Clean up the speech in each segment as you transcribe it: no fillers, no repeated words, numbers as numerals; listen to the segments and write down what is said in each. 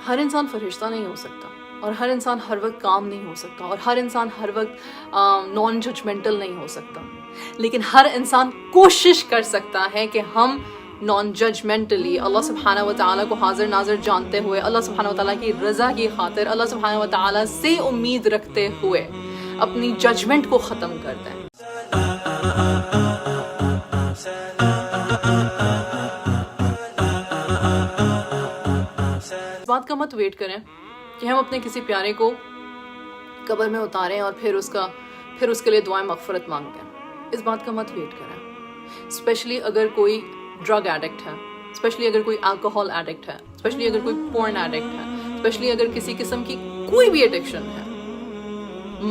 ہر انسان فرشتہ نہیں ہو سکتا، اور ہر انسان ہر وقت کام نہیں ہو سکتا، اور ہر انسان ہر وقت نان ججمنٹل نہیں ہو سکتا، لیکن ہر انسان کوشش کر سکتا ہے کہ ہم نان ججمنٹلی اللہ سبحانہ و تعالیٰ کو حاضر ناظر جانتے ہوئے، اللہ سبحانہ و تعالیٰ کی رضا کی خاطر، اللہ سبحانہ و تعالیٰ سے امید رکھتے ہوئے اپنی ججمنٹ کو ختم کر دیں۔ اس بات کا مت ویٹ کریں کہ ہم اپنے کسی پیارے کو قبر میں اتاریں اور پھر اس کے لیے دعائیں مغفرت مانگتے ہیں۔ اس بات کا مت ویٹ کریں، اسپیشلی اگر کوئی ڈرگ ایڈکٹ ہے، اسپیشلی اگر کوئی الکوہول ایڈکٹ ہے، اسپیشلی اگر کوئی پورن ایڈکٹ ہے، اسپیشلی اگر کسی قسم کی کوئی بھی ایڈکشن ہے۔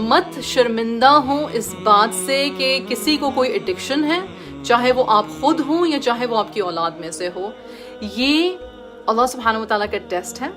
مت شرمندہ ہوں اس بات سے کہ کسی کو کوئی ایڈکشن ہے، چاہے وہ آپ خود ہوں یا چاہے وہ آپ کی اولاد میں سے ہو۔ یہ اللہ سبحانہ و تعالیٰ کا ٹیسٹ ہے۔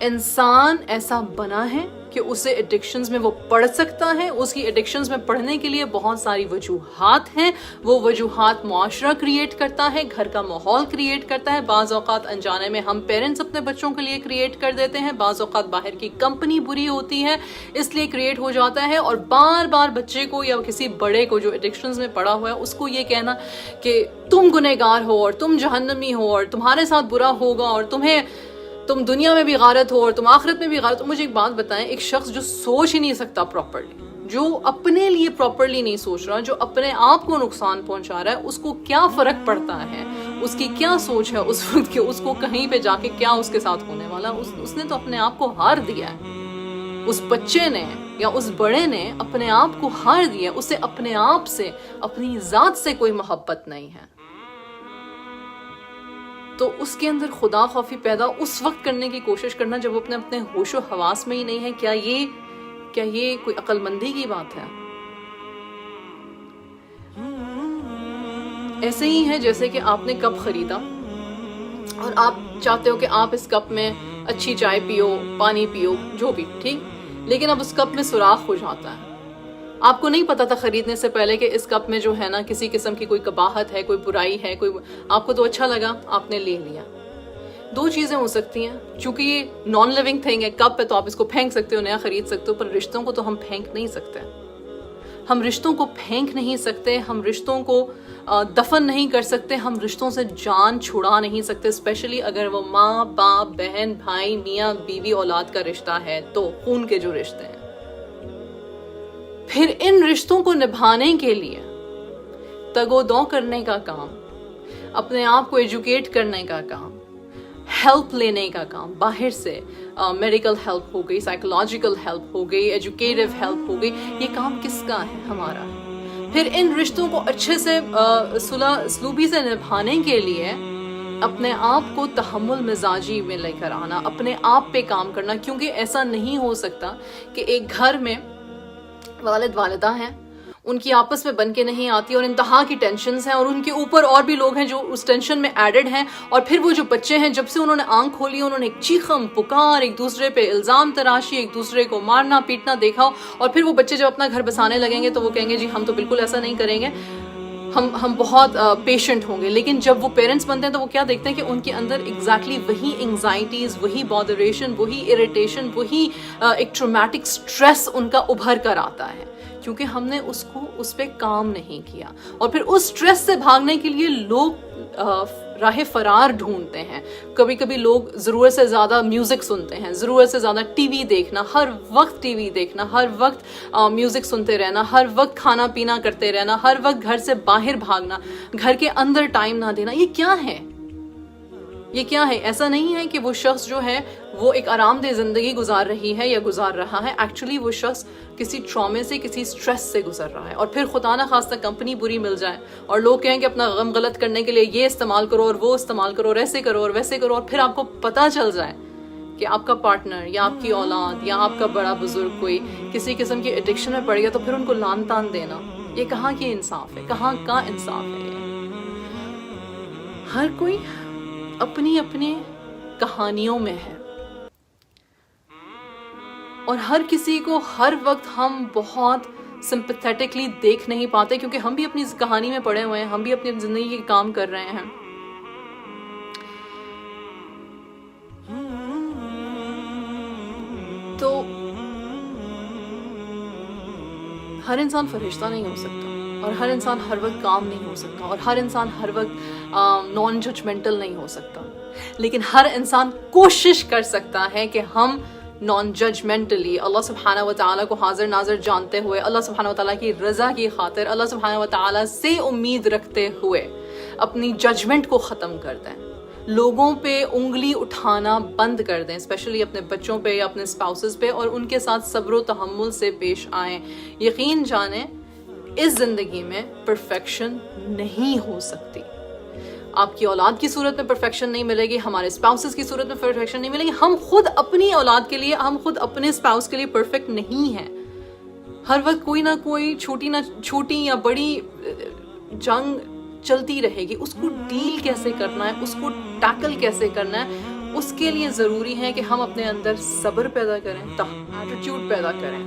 انسان ایسا بنا ہے کہ اسے ایڈکشنز میں وہ پڑھ سکتا ہے، اس کی ایڈکشنز میں پڑھنے کے لیے بہت ساری وجوہات ہیں۔ وہ وجوہات معاشرہ کریٹ کرتا ہے، گھر کا ماحول کریٹ کرتا ہے، بعض اوقات انجانے میں ہم پیرنٹس اپنے بچوں کے لیے کریٹ کر دیتے ہیں، بعض اوقات باہر کی کمپنی بری ہوتی ہے اس لیے کریٹ ہو جاتا ہے، اور بار بار بچے کو یا کسی بڑے کو جو ایڈکشنز میں پڑا ہوا ہے اس کو یہ کہنا کہ تم گنہگار ہو اور تم جہنمی ہو اور تمہارے ساتھ برا ہوگا اور تم دنیا میں بھی غارت ہو اور تم آخرت میں بھی غارت ہو۔ مجھے ایک بات بتائیں، ایک شخص جو سوچ ہی نہیں سکتا پراپرلی، جو اپنے لیے پراپرلی نہیں سوچ رہا، جو اپنے آپ کو نقصان پہنچا رہا ہے، اس کو کیا فرق پڑتا ہے، اس کی کیا سوچ ہے اس وقت کہ اس کو کہیں پہ جا کے کیا اس کے ساتھ ہونے والا۔ اس نے تو اپنے آپ کو ہار دیا ہے، اس بچے نے یا اس بڑے نے اپنے آپ کو ہار دیا، اسے اپنے آپ سے، اپنی ذات سے کوئی محبت نہیں ہے۔ تو اس کے اندر خدا خوفی پیدا اس وقت کرنے کی کوشش کرنا جب وہ اپنے ہوش و حواس میں ہی نہیں ہے۔ کیا یہ کوئی عقل مندی کی بات ہے؟ ایسے ہی ہے جیسے کہ آپ نے کپ خریدا اور آپ چاہتے ہو کہ آپ اس کپ میں اچھی چائے پیو، پانی پیو، جو بھی ٹھیک، لیکن اب اس کپ میں سوراخ ہو جاتا ہے۔ آپ کو نہیں پتا تھا خریدنے سے پہلے کہ اس کپ میں جو ہے نا کسی قسم کی کوئی قباحت ہے، کوئی برائی ہے، آپ کو تو اچھا لگا، آپ نے لے لیا۔ دو چیزیں ہو سکتی ہیں، چونکہ یہ نان لیونگ تھنگ ہے، کپ ہے تو آپ اس کو پھینک سکتے ہو، نیا خرید سکتے ہو، پر رشتوں کو تو ہم پھینک نہیں سکتے۔ ہم رشتوں کو پھینک نہیں سکتے، ہم رشتوں کو دفن نہیں کر سکتے، ہم رشتوں سے جان چھڑا نہیں سکتے، اسپیشلی اگر وہ ماں باپ بہن بھائی میاں بیوی اولاد کا رشتہ ہے تو خون کے جو رشتے ہیں۔ پھر ان رشتوں کو نبھانے کے لیے تگ و دو کرنے کا کام، اپنے آپ کو ایجوکیٹ کرنے کا کام، ہیلپ لینے کا کام باہر سے، میڈیکل ہیلپ ہو گئی، سائیکولوجیکل ہیلپ ہو گئی، ایجوکیٹو ہیلپ ہو گئی، یہ کام کس کا ہے؟ ہمارا۔ پھر ان رشتوں کو اچھے سے صلح سلوبی سے نبھانے کے لیے اپنے آپ کو تحمل مزاجی میں لے کر آنا، اپنے آپ پہ کام کرنا، کیونکہ ایسا نہیں ہو سکتا کہ ایک گھر میں والد والدہ ہیں، ان کی آپس میں بن کے نہیں آتی اور انتہا کی ٹینشنز ہیں، اور ان کے اوپر اور بھی لوگ ہیں جو اس ٹینشن میں ایڈڈ ہیں، اور پھر وہ جو بچے ہیں جب سے انہوں نے آنکھ کھولی انہوں نے ایک چیخم پکار، ایک دوسرے پہ الزام تراشی، ایک دوسرے کو مارنا پیٹنا دیکھا، اور پھر وہ بچے جب اپنا گھر بسانے لگیں گے تو وہ کہیں گے جی ہم تو بالکل ایسا نہیں کریں گے، ہم بہت پیشنٹ ہوں گے۔ لیکن جب وہ پیرنٹس بنتے ہیں تو وہ کیا دیکھتے ہیں کہ ان کے اندر ایگزیکٹلی وہی انگزائٹیز، وہی بادریشن، وہی اریٹیشن، وہی ایک ٹرومیٹک سٹریس ان کا ابھر کر آتا ہے، کیونکہ ہم نے اس پہ کام نہیں کیا۔ اور پھر اس سٹریس سے بھاگنے کے لیے لوگ راہ فرار ڈھونڈتے ہیں۔ کبھی کبھی لوگ ضرورت سے زیادہ میوزک سنتے ہیں، ضرورت سے زیادہ ٹی وی دیکھنا، ہر وقت ٹی وی دیکھنا، ہر وقت میوزک سنتے رہنا، ہر وقت کھانا پینا کرتے رہنا، ہر وقت گھر سے باہر بھاگنا، گھر کے اندر ٹائم نہ دینا۔ یہ کیا ہے؟ یہ کیا ہے؟ ایسا نہیں ہے کہ وہ شخص جو ہے وہ ایک آرام دہ زندگی گزار رہی ہے یا گزار رہا ہے، ایکچولی وہ شخص کسی ٹرامے سے، کسی سٹریس سے گزر رہا ہے، اور پھر خدا نہ خواستہ کمپنی بری مل جائے اور لوگ کہیں کہ اپنا غم غلط کرنے کے لیے یہ استعمال کرو اور وہ استعمال کرو اور ایسے کرو اور ویسے کرو، اور پھر آپ کو پتہ چل جائے کہ آپ کا پارٹنر یا آپ کی اولاد یا آپ کا بڑا بزرگ کوئی کسی قسم کی ایڈکشن میں پڑ گیا، تو پھر ان کو لان تان دینا، یہ کہاں کی انصاف ہے؟ کہاں کا انصاف ہے یہ؟ ہر کوئی اپنی اپنی کہانیوں میں ہے، اور ہر کسی کو ہر وقت ہم بہت سمپیتھیٹکلی دیکھ نہیں پاتے، کیونکہ ہم بھی اپنی کہانی میں پڑے ہوئے ہیں، ہم بھی اپنی زندگی کے کام کر رہے ہیں۔ ہر انسان فرشتہ نہیں ہو سکتا، اور ہر انسان ہر وقت کام نہیں ہو سکتا، اور ہر انسان ہر وقت نان ججمنٹل نہیں ہو سکتا، لیکن ہر انسان کوشش کر سکتا ہے کہ ہم نان ججمنٹلی اللہ سبحانہ و تعالیٰ کو حاضر ناظر جانتے ہوئے، اللہ سبحانہ و تعالیٰ کی رضا کی خاطر، اللہ سبحانہ و تعالیٰ سے امید رکھتے ہوئے اپنی ججمنٹ کو ختم کر دیں، لوگوں پہ انگلی اٹھانا بند کر دیں، اسپیشلی اپنے بچوں پہ یا اپنے اسپاؤسز پہ، اور ان کے ساتھ صبر و تحمل سے پیش آئیں۔ یقین جانیں اس زندگی میں پرفیکشن نہیں ہو سکتی، آپ کی اولاد کی صورت میں پرفیکشن نہیں ملے گی، ہمارے اسپاؤسز کی صورت میں پرفیکشن نہیں ملے گی، ہم خود اپنی اولاد کے لیے، ہم خود اپنے اسپاؤس کے لیے پرفیکٹ نہیں ہیں۔ ہر وقت کوئی نہ کوئی چھوٹی یا بڑی جنگ چلتی رہے گی، اس کو ڈیل کیسے کرنا ہے، اس کو ٹیکل کیسے کرنا ہے، اس کے لیے ضروری ہے کہ ہم اپنے اندر صبر پیدا کریں، ایٹیٹیوڈ پیدا کریں،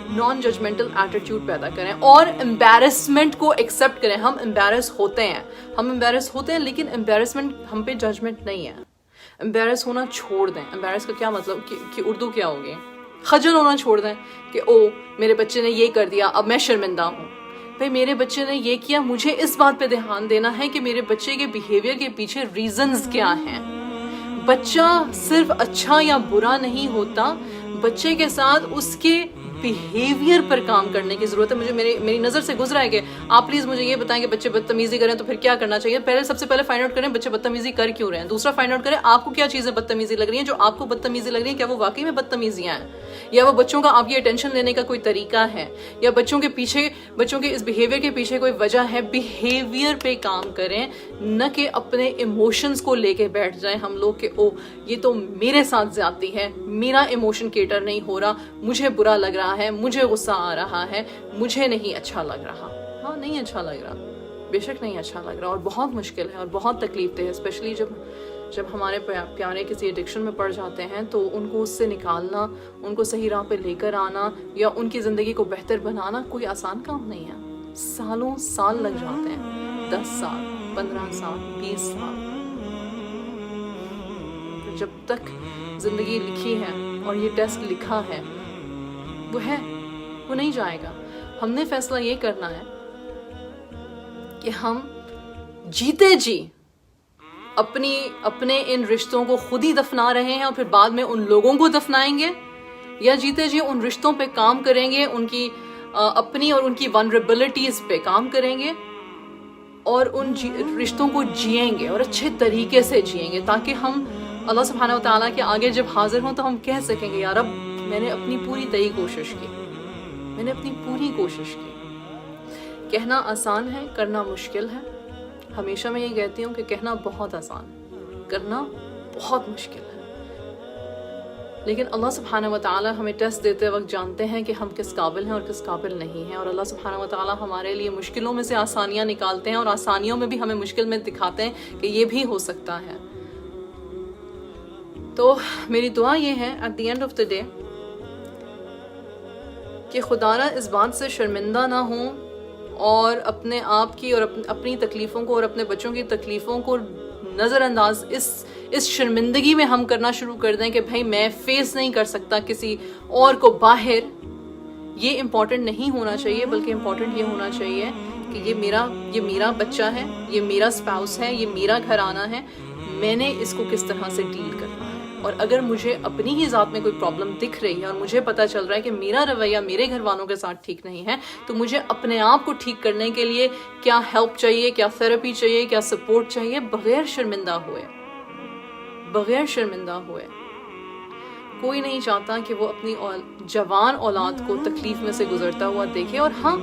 نان ججمنٹل ایٹیٹیوڈ پیدا کریں، اور امبیرسمنٹ کو ایکسیپٹ کریں۔ ہم امبیرس ہوتے ہیں لیکن امبیرسمنٹ ہم پہ ججمنٹ نہیں ہے، امبیرس ہونا چھوڑ دیں۔ امبیرس کا کیا مطلب کہ اردو کیا ہوگی، خجل ہونا چھوڑ دیں کہ او میرے بچے نے یہ کر دیا، اب میں شرمندہ ہوں۔ بھائی میرے بچے نے یہ کیا، مجھے اس بات پہ دھیان دینا ہے کہ میرے بچے کے بیہیویئر کے پیچھے ریزنز کیا ہیں۔ بچہ صرف اچھا یا برا نہیں ہوتا، بچے کے ساتھ اس کے بیہیویئر پر کام کرنے کی ضرورت ہے۔ میری نظر سے گزرا ہے کہ آپ پلیز مجھے یہ بتائیں کہ بچے بدتمیزی کریں تو پھر کیا کرنا چاہیے۔ سب سے پہلے فائنڈ آؤٹ کریں بچے بدتمیزی کر کیوں رہے ہیں، دوسرا فائنڈ آؤٹ کریں آپ کو کیا چیزیں بدتمیزی لگ رہی ہیں، جو آپ کو بدتمیزی لگ رہی ہیں کیا وہ واقعی میں بدتمیزیاں ہیں، یا وہ بچوں کا آپ کی اٹینشن لینے کا کوئی طریقہ ہے، یا بچوں کے اس بیہیویئر کے پیچھے کوئی وجہ ہے۔ بیہیویئر پہ کام کریں، نہ کہ اپنے ایموشنز کو لے کے بیٹھ جائیں ہم لوگ کہ او یہ تو میرے ساتھ زیادتی ہے، میرا ایموشن کیٹر نہیں ہو رہا، مجھے برا لگ رہا ہے، مجھے غصہ آ رہا ہے، مجھے نہیں اچھا لگ رہا۔ ہاں نہیں اچھا لگ رہا، بے شک نہیں اچھا لگ رہا، اور بہت مشکل ہے اور بہت تکلیف دہ ہے، اسپیشلی جب ہمارے پیارے کسی ایڈکشن میں پڑ جاتے ہیں تو ان کو اس سے نکالنا، ان کو صحیح راہ پہ لے کر آنا یا ان کی زندگی کو بہتر بنانا کوئی آسان کام نہیں ہے۔ سالوں سال لگ جاتے ہیں، 10 سال، 15 سال، 20 سال۔ جب تک زندگی لکھی ہے اور یہ ٹیسٹ لکھا ہے وہ نہیں جائے گا۔ ہم نے فیصلہ یہ کرنا ہے کہ ہم جیتے جی اپنے ان رشتوں کو خود ہی دفنا رہے ہیں اور پھر بعد میں ان لوگوں کو دفنائیں گے، یا جیتے جی ان رشتوں پہ کام کریں گے، ان کی اپنی اور ان کی ونربلٹیز پہ کام کریں گے اور ان رشتوں کو جئیں گے اور اچھے طریقے سے جئیں گے، تاکہ ہم اللہ سبحانہ و تعالیٰ کے آگے جب حاضر ہوں تو ہم کہہ سکیں گے یا رب میں نے اپنی پوری تئی کوشش کی، میں نے اپنی پوری کوشش کی۔ کہنا آسان ہے، کرنا مشکل ہے۔ ہمیشہ میں یہ کہتی ہوں کہ کہنا بہت آسان ہے، کرنا بہت مشکل ہے، لیکن اللہ سبحانہ و تعالیٰ ہمیں ٹیسٹ دیتے وقت جانتے ہیں کہ ہم کس قابل ہیں اور کس قابل نہیں ہیں، اور اللہ سبحانہ و تعالیٰ ہمارے لیے مشکلوں میں سے آسانیاں نکالتے ہیں اور آسانیوں میں بھی ہمیں مشکل میں دکھاتے ہیں کہ یہ بھی ہو سکتا ہے۔ تو میری دعا یہ ہے at the end of the day کہ خدا نہ اس بات سے شرمندہ نہ ہوں اور اپنے آپ کی اور اپنی تکلیفوں کو اور اپنے بچوں کی تکلیفوں کو نظر انداز اس شرمندگی میں ہم کرنا شروع کر دیں کہ بھائی میں فیس نہیں کر سکتا کسی اور کو باہر۔ یہ امپورٹنٹ نہیں ہونا چاہیے، بلکہ امپورٹنٹ یہ ہونا چاہیے کہ یہ میرا بچہ ہے، یہ میرا اسپاؤس ہے، یہ میرا گھرانہ ہے، میں نے اس کو کس طرح سے ڈیل کرنا ہے۔ اور اگر مجھے اپنی ہی ذات میں کوئی پرابلم دکھ رہی ہے اور مجھے پتہ چل رہا ہے کہ میرا رویہ میرے گھر والوں کے ساتھ ٹھیک نہیں ہے، تو مجھے اپنے آپ کو ٹھیک کرنے کے لیے کیا ہیلپ چاہیے، کیا تھراپی چاہیے، کیا سپورٹ چاہیے، بغیر شرمندہ ہوئے۔ کوئی نہیں چاہتا کہ وہ اپنی جوان اولاد کو تکلیف میں سے گزرتا ہوا دیکھے۔ اور ہاں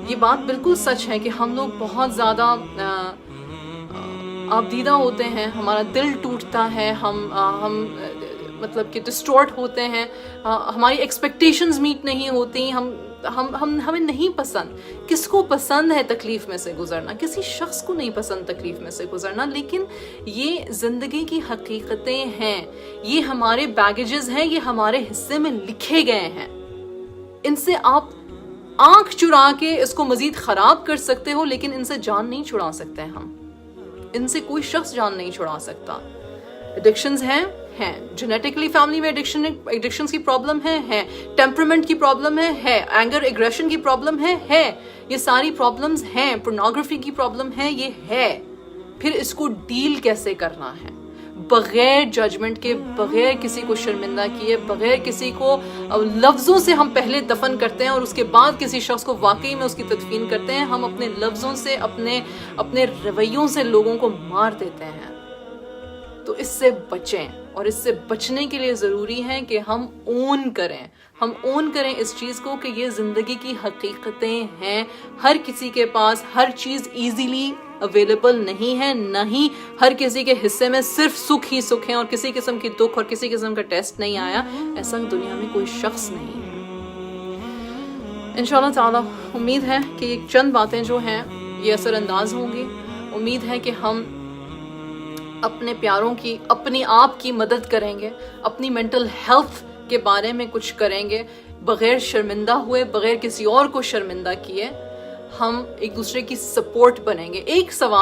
یہ بات بالکل سچ ہے کہ ہم لوگ بہت زیادہ آبدیدہ ہوتے ہیں، ہمارا دل ٹوٹتا ہے، ہم مطلب کہ ڈسٹورٹ ہوتے ہیں، ہماری ایکسپیکٹیشنز میٹ نہیں ہوتی، ہمیں نہیں پسند۔ کس کو پسند ہے تکلیف میں سے گزرنا؟ کسی شخص کو نہیں پسند تکلیف میں سے گزرنا، لیکن یہ زندگی کی حقیقتیں ہیں، یہ ہمارے بیگیجز ہیں، یہ ہمارے حصے میں لکھے گئے ہیں۔ ان سے آپ آنکھ چرا کے اس کو مزید خراب کر سکتے ہو، لیکن ان سے جان نہیں چھڑا سکتے ہم، ان سے کوئی شخص جان نہیں چھڑا سکتا۔ ایڈکشنز ہیں، ہیں, جینیٹکلی فیملی میں ایڈکشنز کی پرابلم ہے, ٹیمپرمنٹ کی پرابلم ہے, اینگر ایگریشن کی پرابلم ہے, یہ ساری پرابلمز ہیں, پورنوگرافی کی پرابلم ہے, یہ ہے. پھر اس کو ڈیل کیسے کرنا ہے, بغیر ججمنٹ کے, بغیر کسی کو شرمندہ کیے, بغیر کسی کو لفظوں سے ہم پہلے دفن کرتے ہیں اور اس کے بعد کسی شخص کو واقعی میں اس کی تدفین کرتے ہیں. ہم اپنے لفظوں سے, اپنے رویوں سے لوگوں کو مار دیتے ہیں. تو اس سے بچیں, اور اس سے بچنے کے لیے ضروری ہے کہ ہم اون کریں اس چیز کو کہ یہ زندگی کی حقیقتیں ہیں. ہر کسی کے پاس ہر چیز ایزیلی اویلیبل نہیں ہے, نہ ہی ہر کسی کے حصے میں صرف سکھ ہی سکھ ہیں اور کسی قسم کی دکھ اور کسی قسم کا ٹیسٹ نہیں آیا. ایسا دنیا میں کوئی شخص نہیں ہے. انشاءاللہ تعالی امید ہے کہ یہ چند باتیں جو ہیں یہ اثر انداز ہوں گی. امید ہے کہ ہم اپنے پیاروں کی, اپنی آپ کی مدد کریں گے, اپنی مینٹل ہیلتھ کے بارے میں کچھ کریں گے, بغیر شرمندہ ہوئے, بغیر کسی اور کو شرمندہ کیے. ہم ایک دوسرے کی سپورٹ بنیں گے. ایک سوال